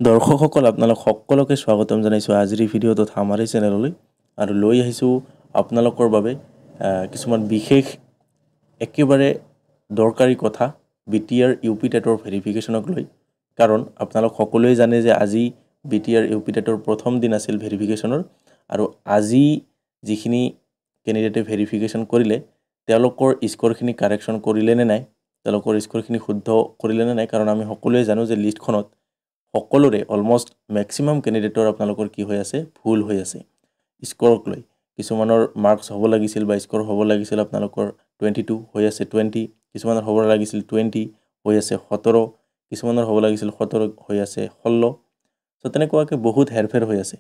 দৰ্শকসকল আপোনালোক সকলোকে স্বাগতম জনাইছোঁ আজিৰ ভিডিঅ' তথা আমাৰ এই চেনেললৈ আৰু লৈ আহিছোঁ আপোনালোকৰ বাবে কিছুমান বিশেষ একেবাৰে দৰকাৰী কথা BTR UP টেটৰ ভেৰিফিকেশ্যনক লৈ কাৰণ আপোনালোক সকলোৱে জানে যে আজি BTR UP টেটৰ প্ৰথম দিন আছিল ভেৰিফিকেশ্যনৰ আৰু আজি যিখিনি কেণ্ডিডেটে ভেৰিফিকেশ্যন কৰিলে তেওঁলোকৰ স্ক'ৰখিনি কাৰেকশ্যন কৰিলে নে নাই তেওঁলোকৰ স্ক'ৰখিনি শুদ্ধ কৰিলে নে নাই কাৰণ আমি সকলোৱে জানো যে লিষ্টখনত সকলোৰে অলমোষ্ট মেক্সিমাম কেণ্ডিডেটৰ আপোনালোকৰ কি হৈ আছে ভুল হৈ আছে স্ক'ৰক লৈ কিছুমানৰ মাৰ্কছ হ'ব লাগিছিল বা স্ক'ৰ হ'ব লাগিছিল আপোনালোকৰ 22 হৈ আছে 20 কিছুমানৰ হ'ব লাগিছিল 20 হৈ আছে 17 কিছুমানৰ হ'ব লাগিছিল 17 হৈ আছে 16 সো তেনেকুৱাকৈ বহুত হেৰফেৰ হৈ আছে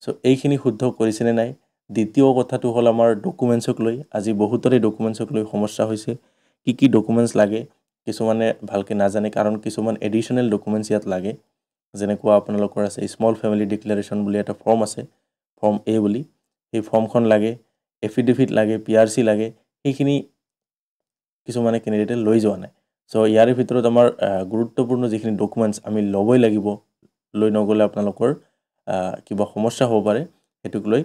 সো এইখিনি শুদ্ধ কৰিছেনে নাই দ্বিতীয় কথাটো হ'ল আমাৰ ডকুমেণ্টছক লৈ আজি বহুতৰে ডকুমেণ্টছক লৈ সমস্যা হৈছে কি ডকুমেণ্টছ লাগে কিছুমানে ভালকৈ নাজানে কাৰণ কিছুমান এডিশ্যনেল ডকুমেণ্টছ ইয়াত লাগে যেনেকুৱা আপোনালোকৰ আছে স্মল ফেমিলি ডিক্লাৰেশ্যন বুলি এটা ফৰ্ম আছে ফৰ্ম এ বুলি সেই ফৰ্মখন লাগে এফিডেভিট লাগে PRC লাগে সেইখিনি কিছুমানে কেণ্ডিডেটে লৈ যোৱা নাই সো ইয়াৰ ভিতৰত আমাৰ গুৰুত্বপূৰ্ণ যিখিনি ডকুমেণ্টছ আমি ল'বই লাগিব লৈ নগ'লে আপোনালোকৰ কিবা সমস্যা হ'ব পাৰে হেতুক লৈ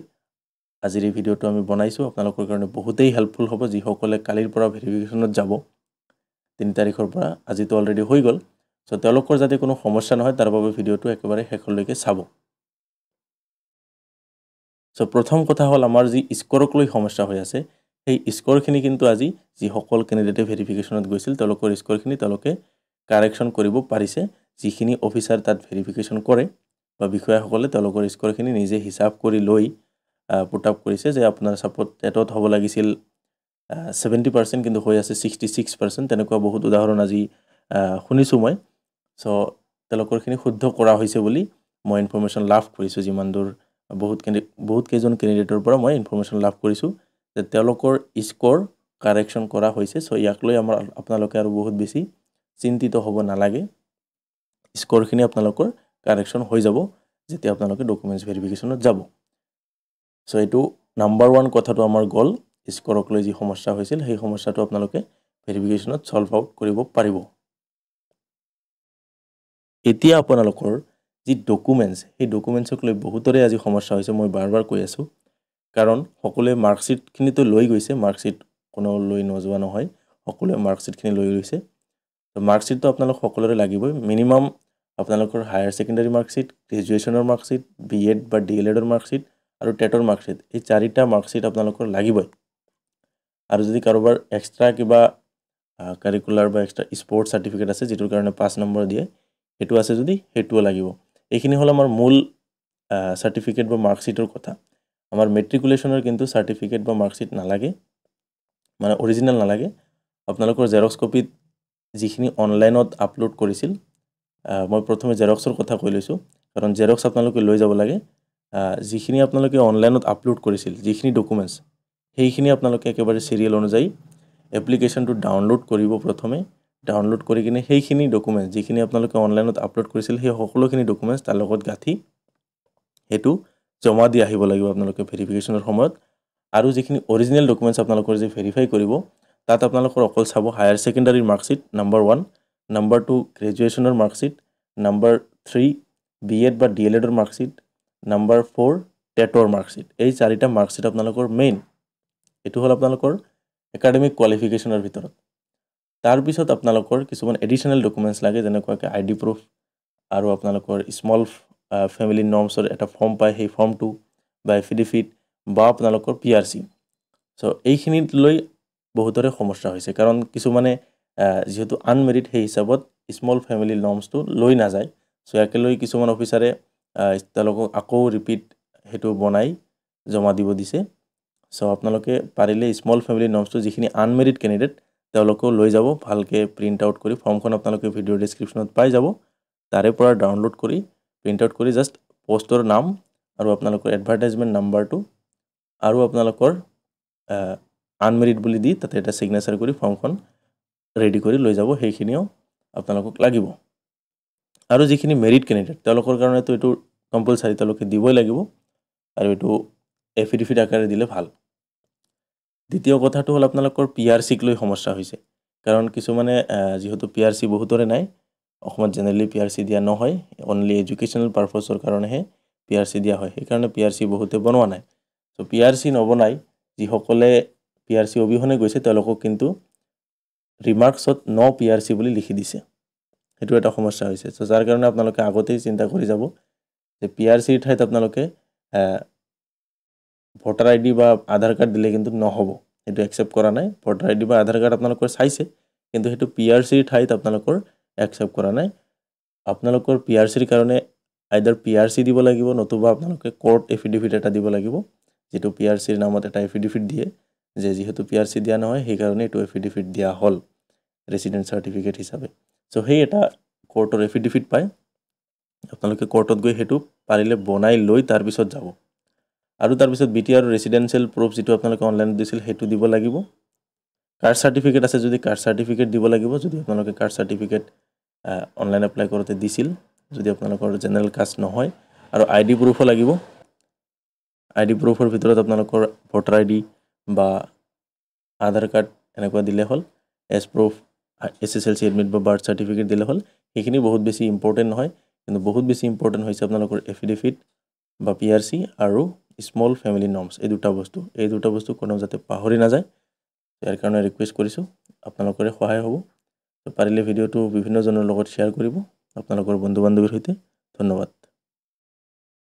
আজিৰ এই ভিডিঅ'টো আমি বনাইছোঁ আপোনালোকৰ কাৰণে বহুতেই হেল্পফুল হ'ব যিসকলে কালিৰ পৰা ভেৰিফিকেশ্যনত যাব 3 তাৰিখৰ পৰা আজিতো অলৰেডি হৈ গ'ল সো তেওঁলোকৰ যাতে কোনো সমস্যা নহয় তাৰ বাবে ভিডিঅ'টো একেবাৰে শেষলৈকে চাব সো প্ৰথম কথা হ'ল আমাৰ যি স্ক'ৰক লৈ সমস্যা হৈ আছে সেই স্ক'ৰখিনি কিন্তু আজি যিসকল কেণ্ডিডেটে ভেৰিফিকেশ্যনত গৈছিল তেওঁলোকৰ স্ক'ৰখিনি তেওঁলোকে কাৰেকশ্যন কৰিব পাৰিছে যিখিনি অফিচাৰ তাত ভেৰিফিকেশ্যন কৰে বা বিষয়াসকলে তেওঁলোকৰ স্ক'ৰখিনি নিজে হিচাপ কৰি লৈ পুট আপ কৰিছে যে আপোনাৰ ছাপোজ টেটত হ'ব লাগিছিল 70% কিন্তু হৈ আছে 66% তেনেকুৱা বহুত উদাহৰণ আজি শুনিছোঁ মই সো তেওঁলোকৰখিনি শুদ্ধ কৰা হৈছে বুলি মই ইনফৰমেশ্যন লাভ কৰিছোঁ যিমান দূৰ বহুত কেইজন কেণ্ডিডেটৰ পৰা মই ইনফৰমেশ্যন লাভ কৰিছোঁ যে তেওঁলোকৰ স্ক'ৰ কাৰেকশ্যন কৰা হৈছে সো ইয়াক লৈ আপোনালোকে আৰু বহুত বেছি চিন্তিত হ'ব নালাগে স্ক'ৰখিনি আপোনালোকৰ কাৰেকশ্যন হৈ যাব যেতিয়া আপোনালোকে ডকুমেণ্টছ ভেৰিফিকেশ্যনত যাব সো এইটো নাম্বাৰ 1 কথাটো আমাৰ গ'ল স্ক'ৰক লৈ যি সমস্যা হৈছিল সেই সমস্যাটো আপোনালোকে ভেৰিফিকেশ্যনত সলভ আউট কৰিব পাৰিব এতিয়া আপোনালোকৰ যি ডকুমেণ্টছ সেই ডকুমেণ্টছক লৈ বহুতৰে আজি সমস্যা হৈছে মই বাৰ কৈ আছোঁ কাৰণ সকলোৱে মাৰ্কশ্বিটখিনিতো লৈ গৈছে মাৰ্কশ্বিট কোনো লৈ নোযোৱা নহয় সকলোৱে মাৰ্কশ্বিটখিনি লৈ গৈছে তো মাৰ্কশ্বিটটো আপোনালোক সকলোৰে লাগিবই মিনিমাম আপোনালোকৰ হায়াৰ ছেকেণ্ডাৰী মাৰ্কশ্বিট গ্ৰেজুৱেশ্যনৰ মাৰ্কশ্বিট BEd বা DLEডৰ মাৰ্কশ্বিট আৰু টেটৰ মাৰ্কশ্বিট এই চাৰিটা মাৰ্কশ্বিট আপোনালোকৰ লাগিবই আৰু যদি কাৰোবাৰ এক্সট্ৰা কিবা কাৰিকুলাৰ বা এক্সট্ৰা স্পৰ্টছ চাৰ্টিফিকেট আছে যিটোৰ কাৰণে 5 নম্বৰ দিয়ে সেইটো আছে যদি সেইটোও লাগিব এইখিনি হ'ল আমাৰ মূল চাৰ্টিফিকেট বা মাৰ্কশ্বিটৰ কথা আমাৰ মেট্ৰিকুলেশ্যনৰ কিন্তু চাৰ্টিফিকেট বা মাৰ্কশ্বিট নালাগে মানে অৰিজিনেল নালাগে আপোনালোকৰ জেৰক্স কপিত যিখিনি অনলাইনত আপলোড কৰিছিল মই প্ৰথমে জেৰক্সৰ কথা কৈ লৈছোঁ কাৰণ জেৰক্স আপোনালোকে লৈ যাব লাগে যিখিনি আপোনালোকে অনলাইনত আপলোড কৰিছিল যিখিনি ডকুমেণ্টছ সেইখিনি আপোনালোকে একেবাৰে চিৰিয়েল অনুযায়ী এপ্লিকেশ্যনটো ডাউনলোড কৰিব প্ৰথমে ডাউনলোড কৰি কিনে সেইখিনি ডকুমেণ্টছ যিখিনি আপোনালোকে অনলাইনত আপলোড কৰিছিল সেই সকলোখিনি ডকুমেণ্টছ তাৰ লগত গাঁঠি সেইটো জমা দি আহিব লাগিব আপোনালোকে ভেৰিফিকেশ্যনৰ সময়ত আৰু যিখিনি অৰিজিনেল ডকুমেণ্টছ আপোনালোকৰ যে ভেৰিফাই কৰিব তাত আপোনালোকৰ অকল চাব হায়াৰ ছেকেণ্ডাৰীৰ মাৰ্কশ্বিট নাম্বাৰ 1 নাম্বাৰ 2 গ্ৰেজুৱেশ্যনৰ মাৰ্কশ্বিট নাম্বাৰ 3 BEd বা DLEডৰ মাৰ্কশ্বিট নাম্বাৰ 4 টেটৰ মাৰ্কশ্বিট এই চাৰিটা মাৰ্কশ্বিট আপোনালোকৰ মেইন এইটো হ'ল আপোনালোকৰ একাডেমিক কোৱালিফিকেশ্যনৰ ভিতৰত তাৰপিছত আপোনালোকৰ কিছুমান এডিশ্যনেল ডকুমেণ্টছ লাগে যেনেকুৱাকৈ ID প্ৰুফ আৰু আপোনালোকৰ স্মল ফেমিলি নৰ্মছৰ এটা ফৰ্ম পায় সেই ফৰ্মটো বা এফিডেভিট বা আপোনালোকৰ PRC সো এইখিনিত লৈ বহুতৰে সমস্যা হৈছে কাৰণ কিছুমানে যেহেতু আনমেৰিড সেই হিচাপত স্মল ফেমিলি নৰ্মছটো লৈ নাযায় সো ইয়াকে লৈ কিছুমান অফিচাৰে তেওঁলোকক আকৌ ৰিপিট সেইটো বনাই জমা দিব দিছে সো আপোনালোকে পাৰিলে স্মল ফেমিলি নৰ্মছটো যিখিনি আনমেৰিড কেণ্ডিডেট তেওঁলোকেও লৈ যাব ভালকৈ প্ৰিণ্ট আউট কৰি ফৰ্মখন আপোনালোকে ভিডিঅ' ডেছক্ৰিপশ্যনত পাই যাব তাৰে পৰা ডাউনলোড কৰি প্ৰিণ্ট আউট কৰি জাষ্ট পোষ্টৰ নাম আৰু আপোনালোকৰ এডভাৰটাইজমেণ্ট নাম্বাৰটো আৰু আপোনালোকৰ আনমেৰিড বুলি দি তাতে এটা ছিগনেচাৰ কৰি ফৰ্মখন ৰেডি কৰি লৈ যাব সেইখিনিও আপোনালোকক লাগিব আৰু যিখিনি মেৰিড কেণ্ডিডেট তেওঁলোকৰ কাৰণেতো এইটো কম্পালচাৰি তেওঁলোকে দিবই লাগিব আৰু এইটো এফিডেভিট আকাৰে দিলে ভাল দ্বিতীয় কথাটো হ'ল আপোনালোকৰ PRCক লৈ সমস্যা হৈছে কাৰণ কিছুমানে যেহেতু PRC বহুতৰে নাই অসমত জেনেৰেলি PRC দিয়া নহয় অনলি এডুকেশ্যনেল পাৰপাছৰ কাৰণেহে PRC দিয়া হয় সেইকাৰণে PRC বহুতে বনোৱা নাই সো PRC নবনাই যিসকলে PRC অবিহনে গৈছে তেওঁলোকক কিন্তু ৰিমাৰ্কছত নো PRC বুলি লিখি দিছে সেইটো এটা সমস্যা হৈছে সো যাৰ কাৰণে আপোনালোকে আগতেই চিন্তা কৰি যাব যে PRC ঠাইত আপোনালোকে ভোটাৰ আইডি বা আধাৰ কাৰ্ড দিলে কিন্তু নহব সেইটো একচেপ্ট কৰা নাই ভোটাৰ আইডি বা আধাৰ কাৰ্ড আপোনালোকৰ চাইছে কিন্তু সেইটো PRC ঠাইত আপোনালোকৰ একচেপ্ট কৰা নাই আপোনালোকৰ PRC ৰ কাৰণে আইদাৰ PRC দিব লাগিব নতুবা আপোনালোকে কোৰ্ট এফিডেভিট এটা দিব লাগিব যেটো PRC ৰ নামত এটা এফিডেভিট দিয়ে যে যেহেতু PRC দিয়া নহয় সেই কাৰণে এটো এফিডেভিট দিয়া হল ৰেসিডেন্ট সাৰ্টিফিকেট হিচাপে সো সেই এটা কোৰ্টৰ এফিডেভিট পায় আপোনালোকে কোৰ্টত গৈ হেতু পাৰিলে বনাই লৈ তাৰ পিছত যাব আৰু তাৰ পিছত BTR ৰেসিডেন্সিয়েল প্ৰুফ যেটো আপোনালোকে অনলাইনত দিছিল হেতু দিব লাগিব কাৰ্ড সাৰ্টিফিকেট আছে যদি কাৰ্ড সাৰ্টিফিকেট দিব লাগিব যদি আপোনালোকে কাৰ্ড সাৰ্টিফিকেট অনলাইন এপ্লাই কৰোতে দিছিল যদি আপোনালোকৰ জেনাৰেল কাষ্ট নহয় আৰু আইডি প্ৰুফো লাগিব আইডি প্ৰুফৰ ভিতৰত আপোনালোকৰ ভোটাৰ আইডি বা আধাৰ কাৰ্ড এনেকুৱা দিলে হল এছ প্ৰুফ SSLC এডমিট বা বাৰ্থ সাৰ্টিফিকেট দিলে হল সেইখিনি বহুত বেছি ইম্পৰ্টেন্ট নহয় কিন্তু বহুত বেছি ইম্পৰ্টেন্ট হৈছে আপোনালোকৰ এফিডেভিট বা PRC আৰু স্মল ফ্যামিলি নৰ্মছ এই দুটা বস্তু কোনো যাতে পাহৰি না যায় ইয়াৰ কাৰণে ৰিকুৱেষ্ট কৰিছো আপোনালোকৰে সহায় হ'ব পাৰিলে ভিডিওটো বিভিন্ন জনৰ লগত শেয়াৰ কৰিব আপোনালোকৰ বন্ধু বান্ধৱীৰ সৈতে ধন্যবাদ